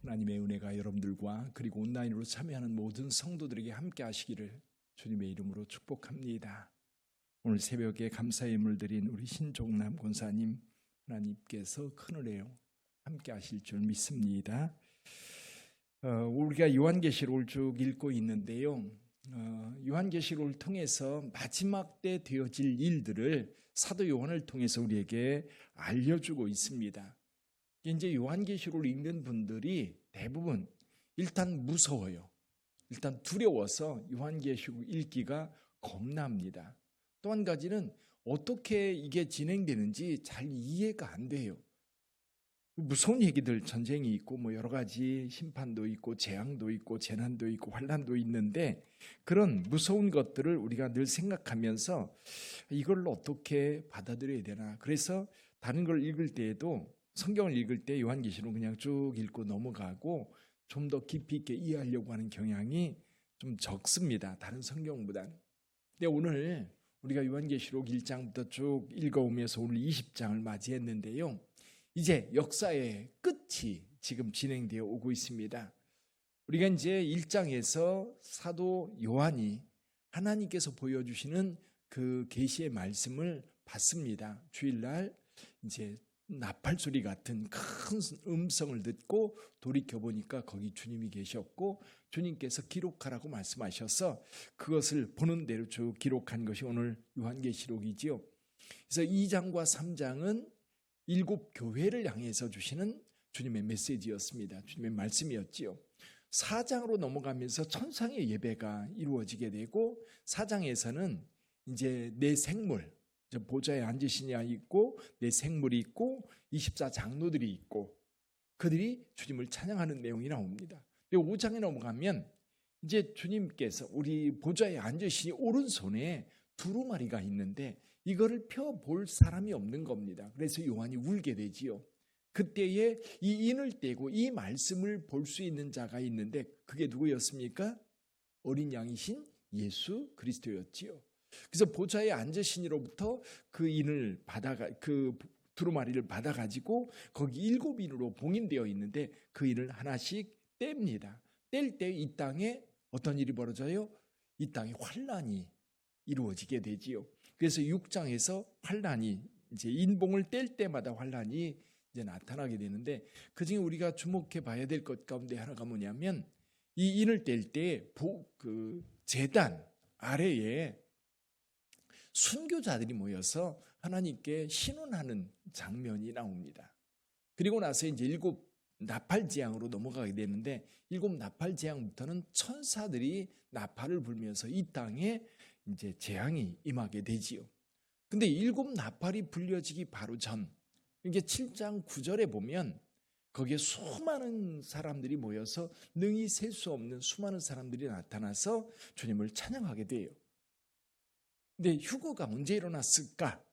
하나님의 은혜가 여러분들과 그리고 온라인으로 참여하는 모든 성도들에게 함께 하시기를 주님의 이름으로 축복합니다. 오늘 새벽에 감사의 예물 드린 우리 신종남 권사님, 하나님께서 큰 은혜로 함께 하실 줄 믿습니다. 우리가 요한계시록을 쭉 읽고 있는데요, 요한계시록을 통해서 마지막 때 되어질 일들을 사도 요한을 통해서 우리에게 알려주고 있습니다. 이제 요한계시록을 읽는 분들이 대부분 일단 무서워요. 일단 두려워서 요한계시록 읽기가 겁납니다. 또 한 가지는 어떻게 이게 진행되는지 잘 이해가 안 돼요. 무서운 얘기들, 전쟁이 있고 뭐 여러 가지 심판도 있고 재앙도 있고 재난도 있고 환난도 있는데, 그런 무서운 것들을 우리가 늘 생각하면서 이걸 어떻게 받아들여야 되나. 그래서 다른 걸 읽을 때에도, 성경을 읽을 때 요한계시록 그냥 쭉 읽고 넘어가고 좀 더 깊이 있게 이해하려고 하는 경향이 좀 적습니다, 다른 성경보다는. 근데 오늘 우리가 요한계시록 1장부터 쭉 읽어오면서 오늘 20장을 맞이했는데요, 이제 역사의 끝이 지금 진행되어 오고 있습니다. 우리가 이제 1장에서 사도 요한이 하나님께서 보여주시는 그 계시의 말씀을 받습니다. 주일날 이제 나팔 소리 같은 큰 음성을 듣고 돌이켜 보니까 거기 주님이 계셨고, 주님께서 기록하라고 말씀하셔서 그것을 보는 대로 쭉 기록한 것이 오늘 요한계시록이지요. 그래서 2장과 3장은 7 교회를 향해서 주시는 주님의 메시지였습니다. 주님의 말씀이었지요. 4장으로 넘어가면서 천상의 예배가 이루어지게 되고, 4장에서는 이제 내 생물, 보좌에 앉으신 이가 있고 내 생물이 있고 24장로들이 있고 그들이 주님을 찬양하는 내용이 나옵니다. 5장에 넘어가면 이제 주님께서 우리 보좌에 앉으시니 오른손에 두루마리가 있는데 이거를 펴볼 사람이 없는 겁니다. 그래서 요한이 울게 되지요. 그때에 이 인을 떼고 이 말씀을 볼 수 있는 자가 있는데 그게 누구였습니까? 어린 양이신 예수 그리스도였지요. 그래서 보좌에 앉으시니로부터 그 인을 그 두루마리를 받아가지고 거기 7인으로 봉인되어 있는데 그 인을 하나씩 뗍니다. 뗄 때 이 땅에 어떤 일이 벌어져요? 이 땅에 환난이 이루어지게 되지요. 그래서 6장에서 환난이 이제 인봉을 뗄 때마다 환난이 이제 나타나게 되는데, 그중에 우리가 주목해 봐야 될 것 가운데 하나가 뭐냐면, 이 인을 뗄 때 그 제단 아래에 순교자들이 모여서 하나님께 신원하는 장면이 나옵니다. 그리고 나서 이제 7 나팔 재앙으로 넘어가게 되는데, 7 나팔 재앙부터는 천사들이 나팔을 불면서 이 땅에 이제 재앙이 임하게 되지요. 근데 7 나팔이 불려지기 바로 전, 이게 7장 9절에 보면 거기에 수많은 사람들이 모여서 능히 셀 수 없는 수많은 사람들이 나타나서 주님을 찬양하게 돼요. 근데 휴거가 언제 일어났을까?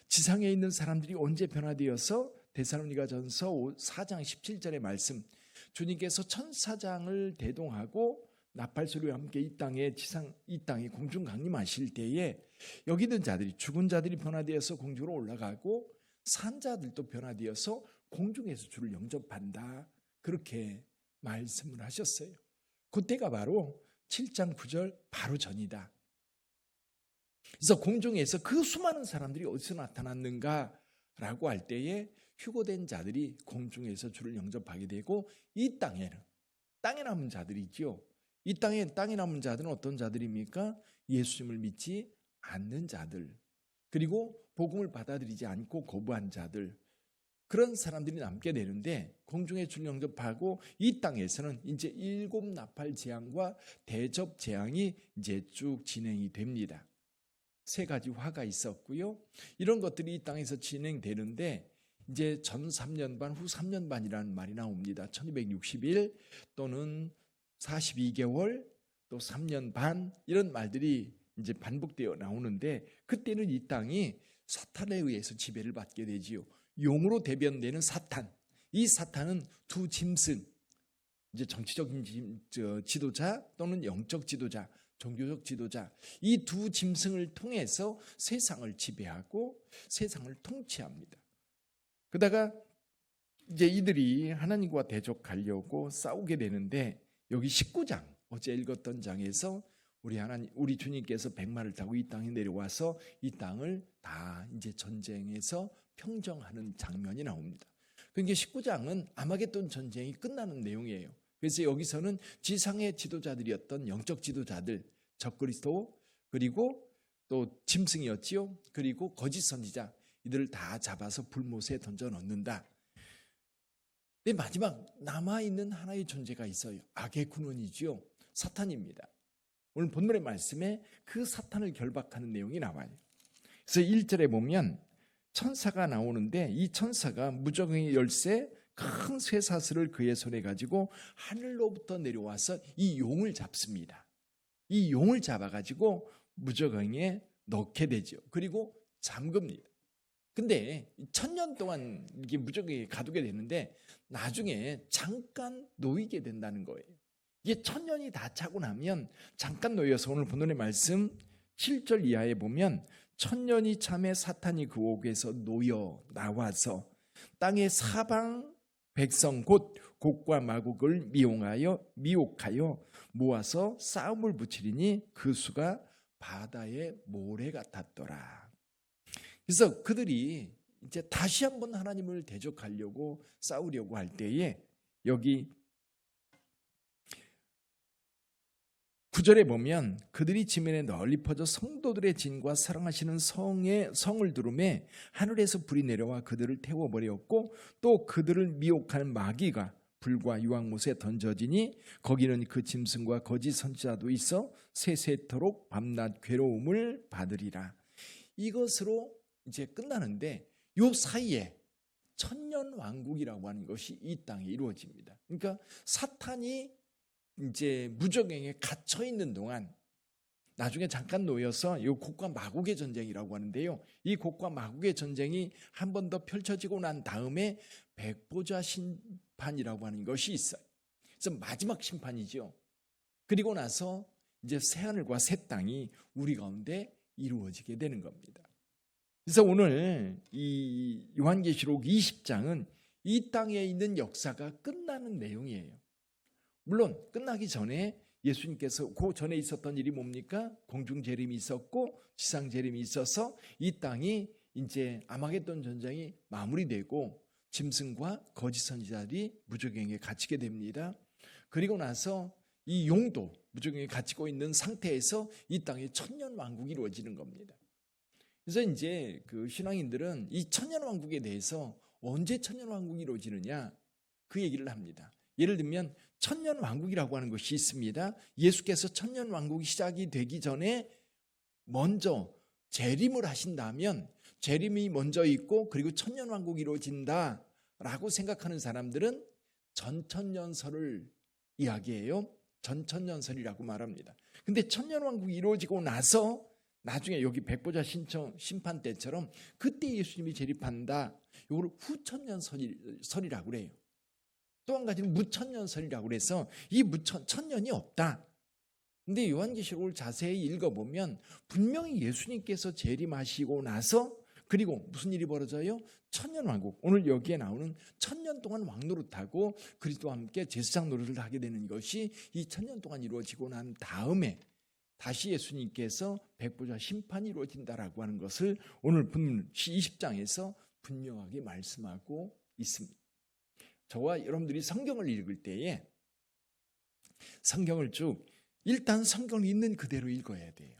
지상에 있는 사람들이 언제 변화되어서 데살로니가전서 4장 17절의 말씀, 주님께서 천사장을 대동하고 나팔 소리와 함께 이 땅에 공중 강림하실 때에 여기 있는 자들이, 죽은 자들이 변화되어서 공중으로 올라가고 산자들도 변화되어서 공중에서 주를 영접한다, 그렇게 말씀을 하셨어요. 그때가 바로 7장 9절 바로 전이다. 그래서 공중에서 그 수많은 사람들이 어디서 나타났는가라고 할 때에 휴거된 자들이 공중에서 주를 영접하게 되고, 이 땅에 남은 자들이죠. 이 땅에 남은 자들은 어떤 자들입니까? 예수님을 믿지 않는 자들, 그리고 복음을 받아들이지 않고 거부한 자들, 그런 사람들이 남게 되는데, 공중에 주를 영접하고 이 땅에서는 이제 7 나팔 재앙과 대접 재앙이 이제 쭉 진행이 됩니다. 3가지 화가 있었고요. 이런 것들이 이 땅에서 진행되는데 이제 전 3년 반, 후 3년 반이라는 말이 나옵니다. 1260일 또는 42개월 또 3년 반, 이런 말들이 이제 반복되어 나오는데, 그때는 이 땅이 사탄에 의해서 지배를 받게 되지요. 용으로 대변되는 사탄, 이 사탄은 두 짐승, 이제 정치적인 지도자 또는 영적 지도자, 종교적 지도자, 이 두 짐승을 통해서 세상을 지배하고 세상을 통치합니다. 그러다가 이제 이들이 하나님과 대적하려고 싸우게 되는데 여기 19장 어제 읽었던 장에서 우리 주님께서 백마를 타고 이 땅에 내려와서 이 땅을 다 이제 전쟁에서 평정하는 장면이 나옵니다. 그러니까 19장은 아마겟돈 전쟁이 끝나는 내용이에요. 그래서 여기서는 지상의 지도자들이었던 영적 지도자들, 적그리스도 그리고 또 짐승이었지요. 그리고 거짓 선지자 이들을 다 잡아서 불못에 던져 넣는다. 근데 마지막 남아있는 하나의 존재가 있어요. 악의 군원이지요. 사탄입니다. 오늘 본문의 말씀에 그 사탄을 결박하는 내용이 나와요. 그래서 1절에 보면 천사가 나오는데 이 천사가 무저갱이 열쇠 큰 쇠사슬을 그의 손에 가지고 하늘로부터 내려와서 이 용을 잡습니다. 이 용을 잡아가지고 무저갱이에 넣게 되죠. 그리고 잠깁니다. 근데 1000년 동안 이게 무저갱이에 가두게 되는데 나중에 잠깐 놓이게 된다는 거예요. 이게 1000년이 다 차고 나면 잠깐 놓여서 오늘 본문의 말씀 7절 이하에 보면 1000년이 참에 사탄이 그 옥에서 놓여 나와서 땅의 사방 백성 곧 곡과 마곡을 미혹하여 모아서 싸움을 붙이리니 그 수가 바다의 모래 같았더라. 그래서 그들이 이제 다시 한번 하나님을 대적하려고 싸우려고 할 때에 여기 9절에 보면 그들이 지면에 널리 퍼져 성도들의 진과 사랑하시는 성을 두름에 하늘에서 불이 내려와 그들을 태워버렸고 또 그들을 미혹하는 마귀가 불과 유황못에 던져지니 거기는 그 짐승과 거짓 선지자도 있어 세세토록 밤낮 괴로움을 받으리라. 이것으로 이제 끝나는데 요 사이에 천년왕국이라고 하는 것이 이 땅에 이루어집니다. 그러니까 사탄이 이제 무저갱에 갇혀 있는 동안 나중에 잠깐 놓여서 이 곡과 마곡의 전쟁이라고 하는데요. 이 곡과 마곡의 전쟁이 한 번 더 펼쳐지고 난 다음에 백보자 심판이라고 하는 것이 있어요. 그래서 마지막 심판이죠. 그리고 나서 이제 새하늘과 새 땅이 우리 가운데 이루어지게 되는 겁니다. 그래서 오늘 이 요한계시록 20장은 이 땅에 있는 역사가 끝나는 내용이에요. 물론 끝나기 전에 예수님께서 그 전에 있었던 일이 뭡니까? 공중 재림이 있었고 지상 재림이 있어서 이 땅이 이제 아마겟돈 전쟁이 마무리되고 짐승과 거짓 선지자들이 무저갱에 갇히게 됩니다. 그리고 나서 이 용도 무저갱에 갇히고 있는 상태에서 이 땅에 천년왕국이 이루어지는 겁니다. 그래서 이제 그 신앙인들은 이 천년왕국에 대해서 언제 천년왕국이 이루어지느냐 그 얘기를 합니다. 예를 들면 천년왕국이라고 하는 것이 있습니다. 예수께서 천년왕국이 시작이 되기 전에 먼저 재림을 하신다면 재림이 먼저 있고 그리고 천년왕국이 이루어진다라고 생각하는 사람들은 전천년설을 이야기해요. 전천년설이라고 말합니다. 근데 천년왕국이 이루어지고 나서 나중에 여기 백보자 심판 때처럼 그때 예수님이 재림한다. 이걸 후천년설이라고 그래요. 또 한 가지는 무천년설이라고 그래서 이 천년이 없다. 근데 요한계시록을 자세히 읽어보면 분명히 예수님께서 재림하시고 나서 그리고 무슨 일이 벌어져요? 천년왕국. 오늘 여기에 나오는 1000년 동안 왕노릇하고 그리스도와 함께 제사장 노릇을 하게 되는 것이 이 1000년 동안 이루어지고 난 다음에 다시 예수님께서 백보자 심판이 이루어진다라고 하는 것을 오늘 본문 20장에서 분명하게 말씀하고 있습니다. 저와 여러분들이 성경을 읽을 때에 성경을 쭉 일단 성경을 있는 그대로 읽어야 돼요.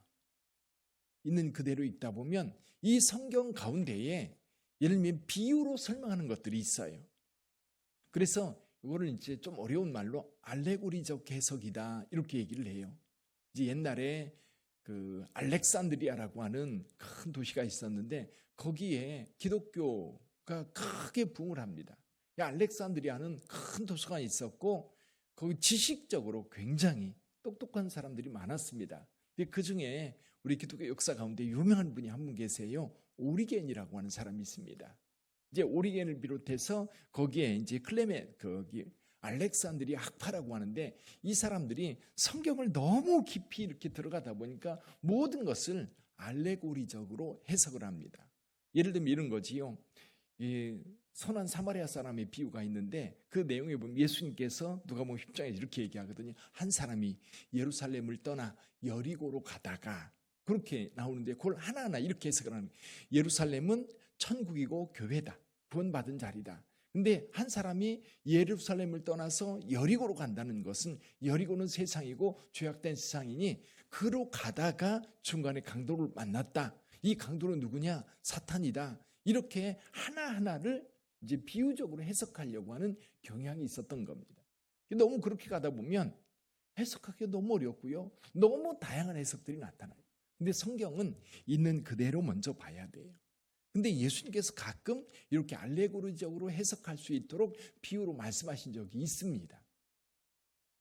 있는 그대로 읽다 보면 이 성경 가운데에 예를 들면 비유로 설명하는 것들이 있어요. 그래서 이거를 이제 좀 어려운 말로 알레고리적 해석이다 이렇게 얘기를 해요. 이제 옛날에 그 알렉산드리아라고 하는 큰 도시가 있었는데 거기에 기독교가 크게 부흥을 합니다. 알렉산드리아는 큰 도서관이 있었고 거기 지식적으로 굉장히 똑똑한 사람들이 많았습니다. 그 중에 우리 기독교 역사 가운데 유명한 분이 한 분 계세요. 오리겐이라고 하는 사람이 있습니다. 이제 오리겐을 비롯해서 거기에 이제 거기 알렉산드리아 학파라고 하는데 이 사람들이 성경을 너무 깊이 이렇게 들어가다 보니까 모든 것을 알레고리적으로 해석을 합니다. 예를 들면 이런 거지요. 선한 사마리아 사람의 비유가 있는데 그 내용에 보면 예수님께서 누가복음 10장에 이렇게 얘기하거든요. 한 사람이 예루살렘을 떠나 여리고로 가다가 그렇게 나오는데 그걸 하나하나 이렇게 해석을 하는 거예요. 예루살렘은 천국이고 교회다. 구원받은 자리다. 근데 한 사람이 예루살렘을 떠나서 여리고로 간다는 것은 여리고는 세상이고 죄악된 세상이니 그로 가다가 중간에 강도를 만났다. 이 강도는 누구냐? 사탄이다. 이렇게 하나하나를 이제 비유적으로 해석하려고 하는 경향이 있었던 겁니다. 너무 그렇게 가다 보면 해석하기가 너무 어렵고요. 너무 다양한 해석들이 나타나요. 근데 성경은 있는 그대로 먼저 봐야 돼요. 근데 예수님께서 가끔 이렇게 알레고리적으로 해석할 수 있도록 비유로 말씀하신 적이 있습니다.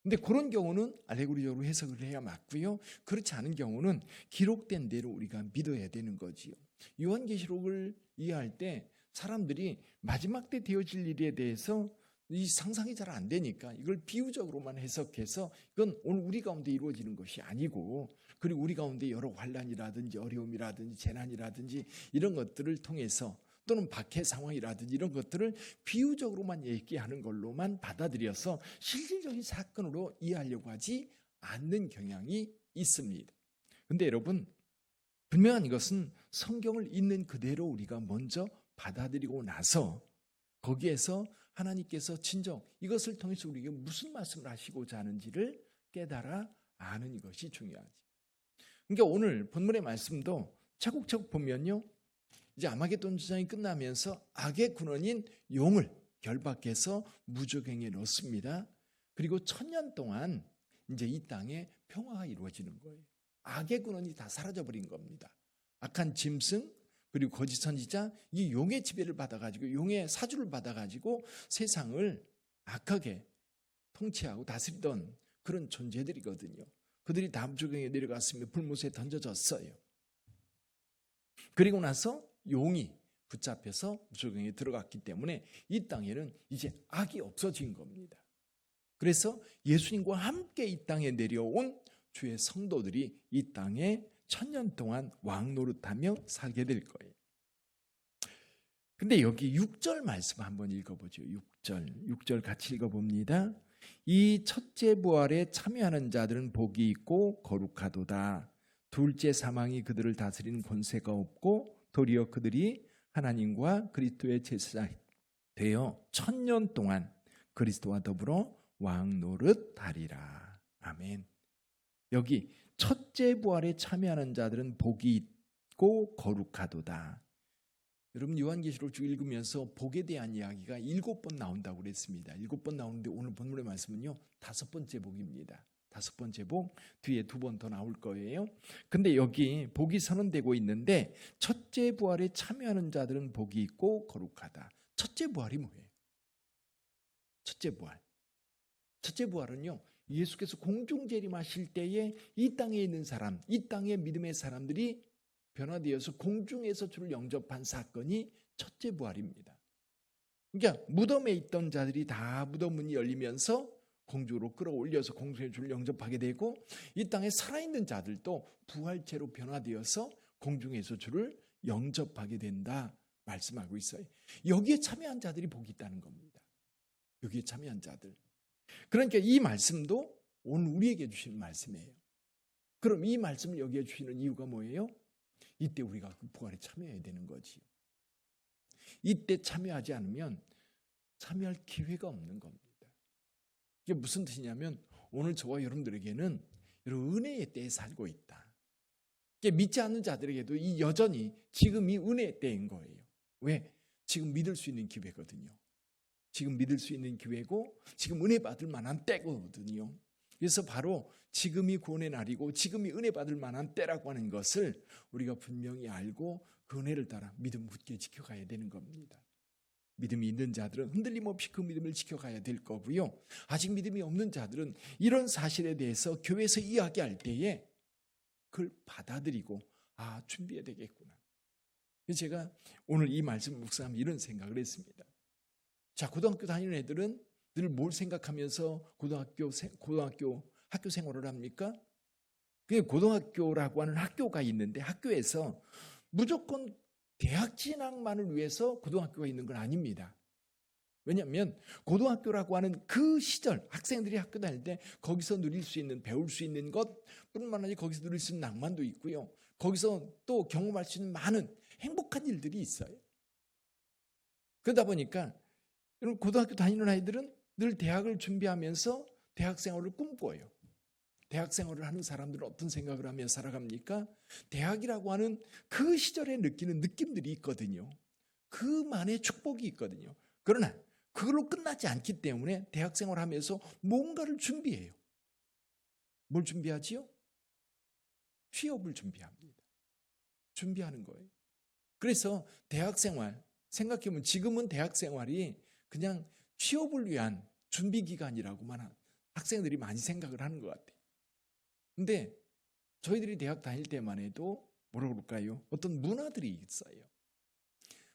근데 그런 경우는 알레고리적으로 해석을 해야 맞고요. 그렇지 않은 경우는 기록된 대로 우리가 믿어야 되는 거지요. 요한계시록을 이해할 때 사람들이 마지막 때 되어질 일에 대해서 이 상상이 잘 안 되니까 이걸 비유적으로만 해석해서 이건 오늘 우리 가운데 이루어지는 것이 아니고, 그리고 우리 가운데 여러 환난이라든지 어려움이라든지 재난이라든지 이런 것들을 통해서 또는 박해 상황이라든지 이런 것들을 비유적으로만 얘기하는 걸로만 받아들여서 실질적인 사건으로 이해하려고 하지 않는 경향이 있습니다. 그런데 여러분, 분명한 이것은 성경을 있는 그대로 우리가 먼저 받아들이고 나서 거기에서 하나님께서 진정 이것을 통해서 우리에게 무슨 말씀을 하시고자 하는지를 깨달아 아는 것이 중요하지. 그러니까 오늘 본문의 말씀도 차곡차곡 보면요, 이제 아마겟돈 전쟁이 끝나면서 악의 군원인 용을 결박해서 무적행에 넣습니다. 그리고 1000년 동안 이제 이 땅에 평화가 이루어지는 거예요. 악의 군원이 다 사라져버린 겁니다. 악한 짐승 그리고 거짓 선지자, 이 용의 지배를 받아가지고 용의 사주를 받아가지고 세상을 악하게 통치하고 다스리던 그런 존재들이거든요. 그들이 다 무적행에 내려갔으며 불못에 던져졌어요. 그리고 나서 용이 붙잡혀서 무적행에 들어갔기 때문에 이 땅에는 이제 악이 없어진 겁니다. 그래서 예수님과 함께 이 땅에 내려온 주의 성도들이 이 땅에 1000년 동안 왕 노릇하며 살게 될 거예요. 근데 여기 6절 말씀 한번 읽어보죠. 6절 같이 읽어봅니다. 이 첫째 부활에 참여하는 자들은 복이 있고 거룩하도다. 둘째 사망이 그들을 다스리는 권세가 없고 도리어 그들이 하나님과 그리스도의 제사장 되어 1000년 동안 그리스도와 더불어 왕 노릇하리라. 아멘. 여기 첫째 부활에 참여하는 자들은 복이 있고 거룩하도다. 여러분 요한계시록 쭉 읽으면서 복에 대한 이야기가 7번 나온다고 그랬습니다. 7번 나오는데 오늘 본문의 말씀은요 5번째 복입니다. 5번째 복, 뒤에 2번 더 나올 거예요. 근데 여기 복이 선언되고 있는데 첫째 부활에 참여하는 자들은 복이 있고 거룩하다. 첫째 부활이 뭐예요? 첫째 부활. 첫째 부활은요, 예수께서 공중 재림하실 때에 이 땅에 있는 사람, 이 땅의 믿음의 사람들이 변화되어서 공중에서 주를 영접한 사건이 첫째 부활입니다. 그러니까 무덤에 있던 자들이 다 무덤 문이 열리면서 공중으로 끌어올려서 공중의 주를 영접하게 되고, 이 땅에 살아있는 자들도 부활체로 변화되어서 공중에서 주를 영접하게 된다 말씀하고 있어요. 여기에 참여한 자들이 복이 있다는 겁니다. 여기에 참여한 자들. 그러니까 이 말씀도 오늘 우리에게 주시는 말씀이에요. 그럼 이 말씀을 여기에 주시는 이유가 뭐예요? 이때 우리가 그 부활에 참여해야 되는 거지요. 이때 참여하지 않으면 참여할 기회가 없는 겁니다. 이게 무슨 뜻이냐면 오늘 저와 여러분들에게는 이런 은혜의 때에 살고 있다. 이게 믿지 않는 자들에게도 이 여전히 지금 이 은혜의 때인 거예요. 왜? 지금 믿을 수 있는 기회거든요. 지금 믿을 수 있는 기회고 지금 은혜 받을 만한 때거든요. 그래서 바로 지금이 구원의 날이고 지금이 은혜 받을 만한 때라고 하는 것을 우리가 분명히 알고 그 은혜를 따라 믿음 굳게 지켜가야 되는 겁니다. 믿음이 있는 자들은 흔들림 없이 그 믿음을 지켜가야 될 거고요. 아직 믿음이 없는 자들은 이런 사실에 대해서 교회에서 이야기할 때에 그걸 받아들이고 준비해야 되겠구나. 그래서 제가 오늘 이 말씀을 묵상하면 이런 생각을 했습니다. 자, 고등학교 다니는 애들은 늘 뭘 생각하면서 학교 생활을 합니까? 그게 고등학교라고 하는 학교가 있는데 학교에서 무조건 대학 진학만을 위해서 고등학교가 있는 건 아닙니다. 왜냐하면 고등학교라고 하는 그 시절, 학생들이 학교 다닐 때 거기서 누릴 수 있는, 배울 수 있는 것뿐만 아니라 거기서 누릴 수 있는 낭만도 있고요. 거기서 또 경험할 수 있는 많은 행복한 일들이 있어요. 그러다 보니까 여러분, 고등학교 다니는 아이들은 늘 대학을 준비하면서 대학 생활을 꿈꿔요. 대학 생활을 하는 사람들은 어떤 생각을 하며 살아갑니까? 대학이라고 하는 그 시절에 느끼는 느낌들이 있거든요. 그만의 축복이 있거든요. 그러나 그걸로 끝나지 않기 때문에 대학 생활하면서 뭔가를 준비해요. 뭘 준비하지요? 취업을 준비합니다. 준비하는 거예요. 그래서 대학 생활, 생각해보면 지금은 대학 생활이 그냥 취업을 위한 준비 기간이라고만 학생들이 많이 생각을 하는 것 같아요. 근데 저희들이 대학 다닐 때만 해도 뭐라고 그럴까요? 어떤 문화들이 있어요.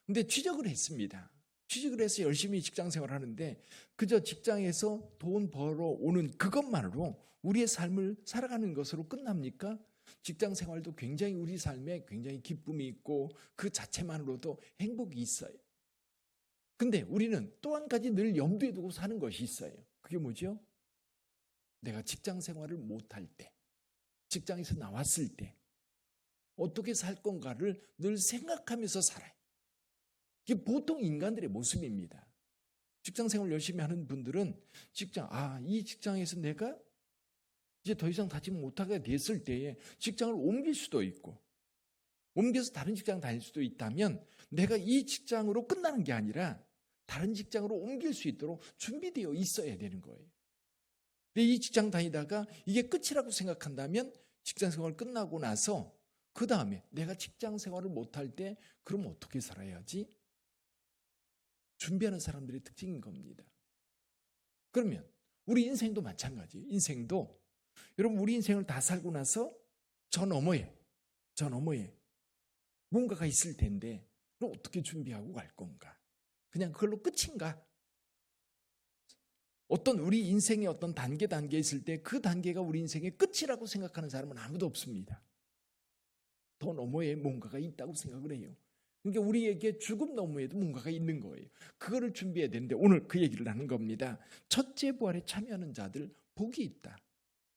근데 취직을 했습니다. 취직을 해서 열심히 직장 생활을 하는데 그저 직장에서 돈 벌어오는 그것만으로 우리의 삶을 살아가는 것으로 끝납니까? 직장 생활도 굉장히 우리 삶에 굉장히 기쁨이 있고 그 자체만으로도 행복이 있어요. 근데 우리는 또 한 가지 늘 염두에 두고 사는 것이 있어요. 그게 뭐죠? 내가 직장 생활을 못할 때, 직장에서 나왔을 때 어떻게 살 건가를 늘 생각하면서 살아요. 이게 보통 인간들의 모습입니다. 직장 생활 열심히 하는 분들은 이 직장에서 내가 이제 더 이상 다지 못하게 됐을 때에 직장을 옮길 수도 있고 옮겨서 다른 직장 다닐 수도 있다면 내가 이 직장으로 끝나는 게 아니라 다른 직장으로 옮길 수 있도록 준비되어 있어야 되는 거예요. 근데 이 직장 다니다가 이게 끝이라고 생각한다면 직장 생활 끝나고 나서 그 다음에 내가 직장 생활을 못할 때 그럼 어떻게 살아야지? 준비하는 사람들의 특징인 겁니다. 그러면 우리 인생도 마찬가지예요. 인생도 여러분 우리 인생을 다 살고 나서 저 너머에 뭔가가 있을 텐데 그럼 어떻게 준비하고 갈 건가? 그냥 그걸로 끝인가? 어떤 우리 인생의 어떤 단계 있을 때 그 단계가 우리 인생의 끝이라고 생각하는 사람은 아무도 없습니다. 더 너머에 뭔가가 있다고 생각을 해요. 그러니까 우리에게 죽음 너머에도 뭔가가 있는 거예요. 그거를 준비해야 되는데 오늘 그 얘기를 하는 겁니다. 첫째 부활에 참여하는 자들 복이 있다.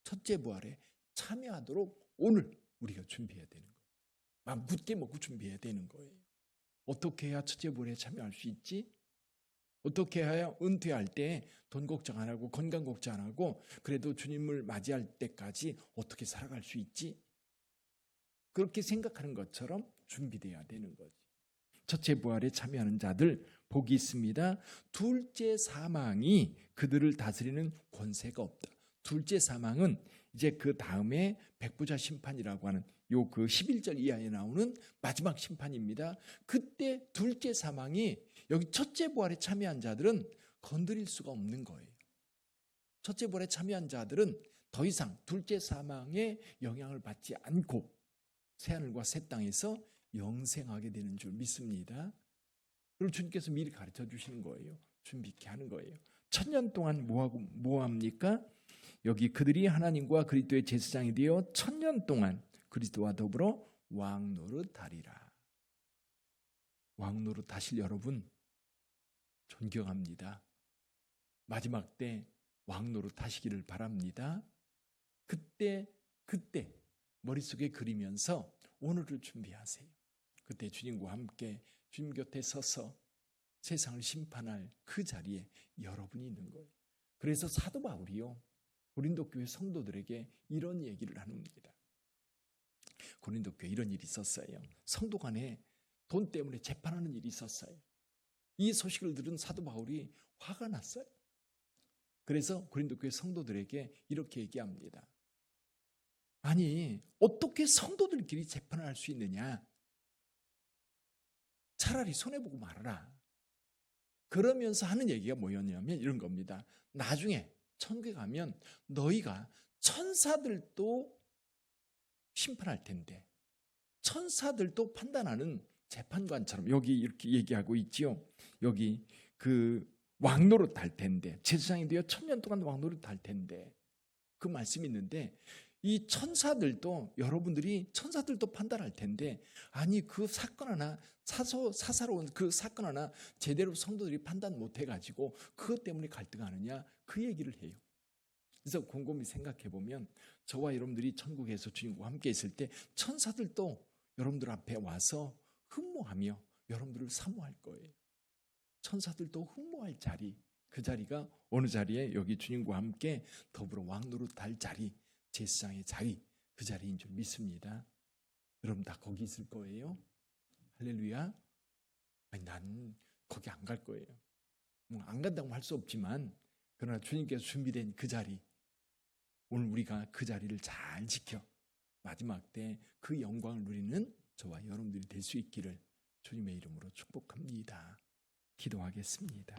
첫째 부활에 참여하도록 오늘 우리가 준비해야 되는 거예요. 마음 굳게 먹고 준비해야 되는 거예요. 어떻게 해야 첫째 부활에 참여할 수 있지? 어떻게 해야 은퇴할 때 돈 걱정 안 하고 건강 걱정 안 하고 그래도 주님을 맞이할 때까지 어떻게 살아갈 수 있지? 그렇게 생각하는 것처럼 준비돼야 되는 거지. 첫째 부활에 참여하는 자들 복이 있습니다. 둘째 사망이 그들을 다스리는 권세가 없다. 둘째 사망은 이제 그 다음에 백부자 심판이라고 하는 요 그 11절 이하에 나오는 마지막 심판입니다. 그때 둘째 사망이 여기 첫째 부활에 참여한 자들은 건드릴 수가 없는 거예요. 첫째 부활에 참여한 자들은 더 이상 둘째 사망의 영향을 받지 않고 새하늘과 새 땅에서 영생하게 되는 줄 믿습니다. 그리고 주님께서 미리 가르쳐 주시는 거예요. 준비케 하는 거예요. 1000년 동안 뭐 합니까? 여기 그들이 하나님과 그리스도의 제사장이 되어 1000년 동안 그리스도와 더불어 왕노릇하리라. 왕노릇하실 여러분 존경합니다. 마지막 때 왕노릇하시기를 바랍니다. 그때 머릿속에 그리면서 오늘을 준비하세요. 그때 주님과 함께 주님 곁에 서서 세상을 심판할 그 자리에 여러분이 있는 거예요. 그래서 사도 바울이요 고린도 교회 성도들에게 이런 얘기를 합니다. 고린도 교회 이런 일이 있었어요. 성도 간에 돈 때문에 재판하는 일이 있었어요. 이 소식을 들은 사도 바울이 화가 났어요. 그래서 고린도 교회 성도들에게 이렇게 얘기합니다. 아니 어떻게 성도들끼리 재판을 할 수 있느냐? 차라리 손해보고 말아라. 그러면서 하는 얘기가 뭐였냐면 이런 겁니다. 나중에 천국에 가면 너희가 천사들도 심판할 텐데 천사들도 판단하는 재판관처럼 여기 이렇게 얘기하고 있지요. 여기 그 왕노릇 할 텐데 제사장이 되어 1000년 동안 왕노릇 할 텐데 그 말씀이 있는데 이 천사들도 여러분들이 천사들도 판단할 텐데 아니 그 사건 하나 사사로운 그 사건 하나 제대로 성도들이 판단 못 해가지고 그것 때문에 갈등하느냐 그 얘기를 해요. 그래서 곰곰이 생각해 보면 저와 여러분들이 천국에서 주님과 함께 있을 때 천사들도 여러분들 앞에 와서 흠모하며 여러분들을 사모할 거예요. 천사들도 흠모할 자리, 그 자리가 어느 자리에 여기 주님과 함께 더불어 왕노릇 할 자리, 제사장의 자리, 그 자리인 줄 믿습니다. 여러분 다 거기 있을 거예요? 할렐루야. 아니, 난 거기 안 갈 거예요. 안 간다고 할 수 없지만 그러나 주님께서 준비된 그 자리, 오늘 우리가 그 자리를 잘 지켜 마지막 때 그 영광을 누리는 저와 여러분들이 될 수 있기를 주님의 이름으로 축복합니다. 기도하겠습니다.